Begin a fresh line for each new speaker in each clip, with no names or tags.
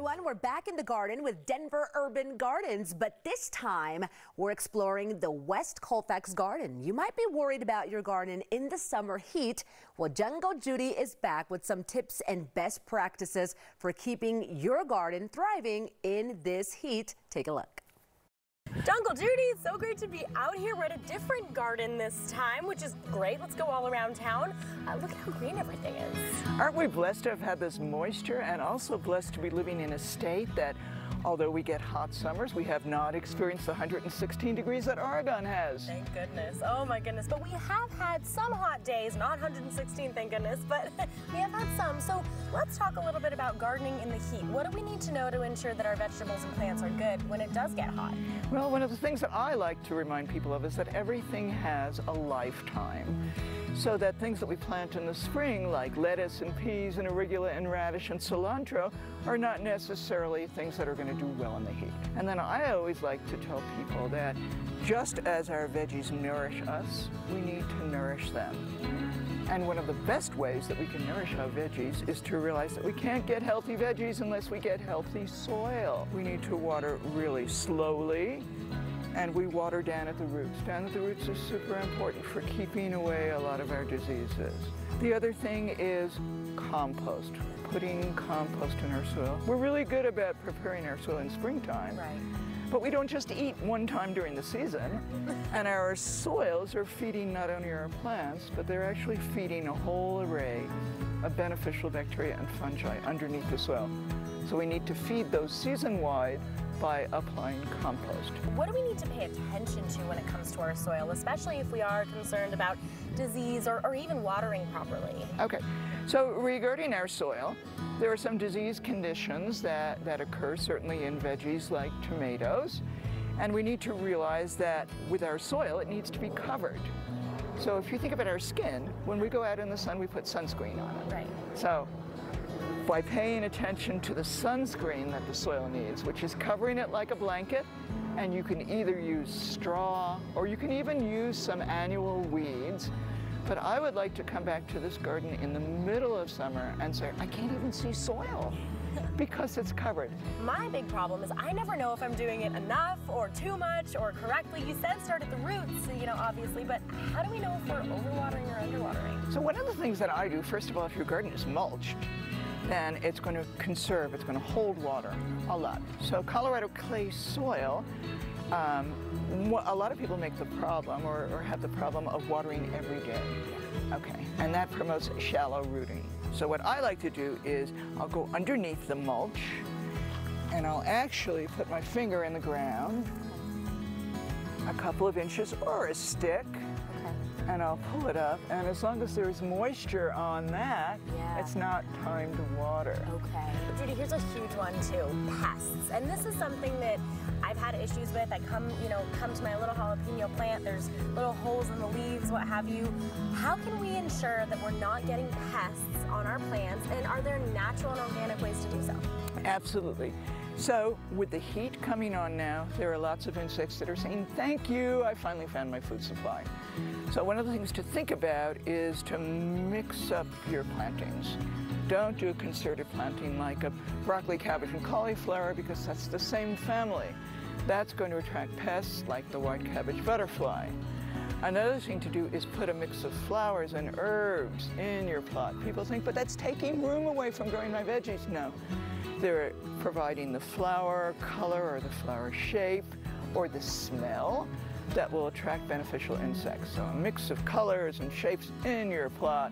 everyone. We're back in the garden with Denver Urban Gardens, but this time we're exploring the West Colfax Garden. You might be worried about your garden in the summer heat. Well, Jungle Judy is back with some tips and best practices for keeping your garden thriving in this heat. Take a look.
Jungle Judy, it's so great to be out here. We're at a different garden this time, which is great. Let's go all around town. Look at how green everything is.
Aren't we blessed to have had this moisture, and also blessed to be living in a state that, although we get hot summers, we have not experienced the 116 degrees that Oregon has.
Thank goodness. Oh my goodness. But we have had some hot days, not 116, thank goodness, but we have had some. So let's talk a little bit about gardening in the heat. What do we need to know to ensure that our vegetables and plants are good when it does get hot?
Well, one of the things that I like to remind people of is that everything has a lifetime. So that things that we plant in the spring, like lettuce and peas and arugula and radish and cilantro, are not necessarily things that are going to do well in the heat. And then I always like to tell people that just as our veggies nourish us, we need to nourish them. And one of the best ways that we can nourish our veggies is to realize that we can't get healthy veggies unless we get healthy soil. We need to water really slowly, and we water down at the roots. Down at the roots is super important for keeping away a lot of our diseases. The other thing is compost, putting compost in our soil. We're really good about preparing our soil in springtime.
Right.
But we don't just eat one time during the season, and our soils are feeding not only our plants, but they're actually feeding a whole array of beneficial bacteria and fungi underneath the soil. So we need to feed those season-wide by applying compost.
What do we need to pay attention to when it comes to our soil, especially if we are concerned about disease or even watering properly?
Okay, so regarding our soil, there are some disease conditions that occur certainly in veggies like tomatoes, and we need to realize that with our soil it needs to be covered. So if you think about our skin, when we go out in the sun we put sunscreen on it.
Right.
So by paying attention to the sunscreen that the soil needs, which is covering it like a blanket, and you can either use straw or you can even use some annual weeds. But I would like to come back to this garden in the middle of summer and say, I can't even see soil because it's covered.
My big problem is I never know if I'm doing it enough or too much or correctly. You said start at the roots, you know, obviously, but how do we know if we're overwatering or underwatering?
So one of the things that I do, first of all, if your garden is mulched, then it's going to conserve, it's going to hold water a lot. So Colorado clay soil, a lot of people make the problem or have the problem of watering every day. Okay, and that promotes shallow rooting. So what I like to do is I'll go underneath the mulch and I'll actually put my finger in the ground a couple of inches or a stick. And I'll pull it up, and as long as there's moisture on that, it's not time to water.
Okay. Judy, here's a huge one too, pests. And this is something that I've had issues with. I come to my little jalapeno plant, there's little holes in the leaves, what have you. How can we ensure that we're not getting pests on our plants, and are there natural and organic ways to do so?
Absolutely. So with the heat coming on now, there are lots of insects that are saying, thank you, I finally found my food supply. So one of the things to think about is to mix up your plantings. Don't do a concerted planting like a broccoli, cabbage, and cauliflower because that's the same family. That's going to attract pests like the white cabbage butterfly. Another thing to do is put a mix of flowers and herbs in your plot. People think, but that's taking room away from growing my veggies. No. They're providing the flower color or the flower shape or the smell that will attract beneficial insects. So a mix of colors and shapes in your plot.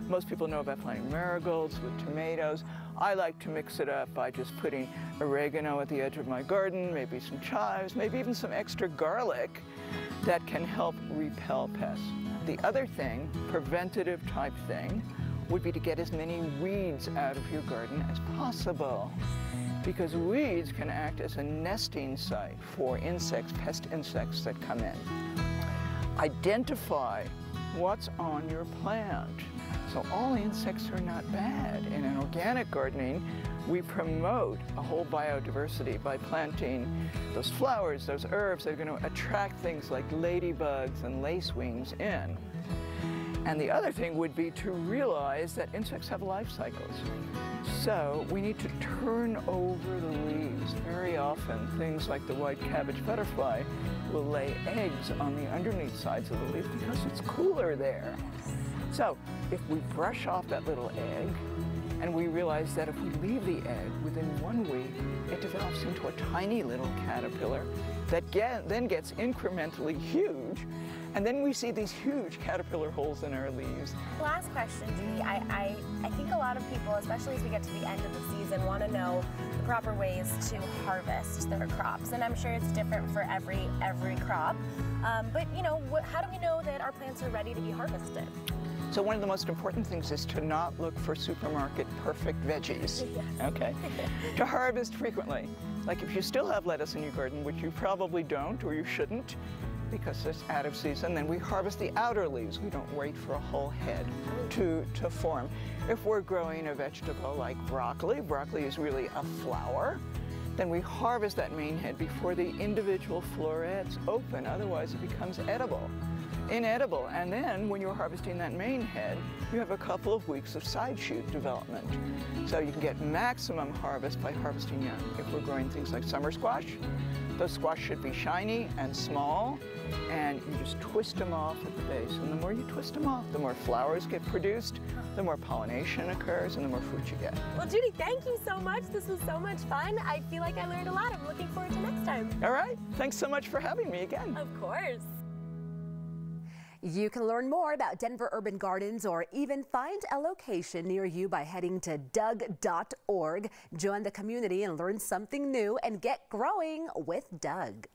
Most people know about planting marigolds with tomatoes. I like to mix it up by just putting oregano at the edge of my garden, maybe some chives, maybe even some extra garlic that can help repel pests. The other thing, preventative type thing, would be to get as many weeds out of your garden as possible, because weeds can act as a nesting site for insects, pest insects that come in. Identify what's on your plant. So all insects are not bad. In an organic gardening, we promote a whole biodiversity by planting those flowers, those herbs that are going to attract things like ladybugs and lacewings in. And the other thing would be to realize that insects have life cycles. So we need to turn over the leaves. Very often, things like the white cabbage butterfly will lay eggs on the underneath sides of the leaf because it's cooler there. So if we brush off that little egg, and we realize that if we leave the egg, within 1 week, it develops into a tiny little caterpillar that then gets incrementally huge. And then we see these huge caterpillar holes in our leaves.
Last question, Judy. I think a lot of people, especially as we get to the end of the season, want to know the proper ways to harvest their crops. And I'm sure it's different for every crop. But you know, how do we know that our plants are ready to be harvested?
So one of the most important things is to not look for supermarket perfect veggies, yes. Okay? To harvest frequently. Like if you still have lettuce in your garden, which you probably don't or you shouldn't, because it's out of season, then we harvest the outer leaves. We don't wait for a whole head to form. If we're growing a vegetable like broccoli is really a flower, then we harvest that main head before the individual florets open, otherwise it becomes inedible. And then when you're harvesting that main head, you have a couple of weeks of side shoot development. So you can get maximum harvest by harvesting young. If we're growing things like summer squash, those squash should be shiny and small, and you just twist them off at the base. And the more you twist them off, the more flowers get produced, the more pollination occurs, and the more fruit you get.
Well, Judy, thank you so much. This was so much fun. I feel like I learned a lot. I'm looking forward to next time.
All right. Thanks so much for having me again.
Of course.
You can learn more about Denver Urban Gardens or even find a location near you by heading to doug.org. Join the community and learn something new and get growing with Doug.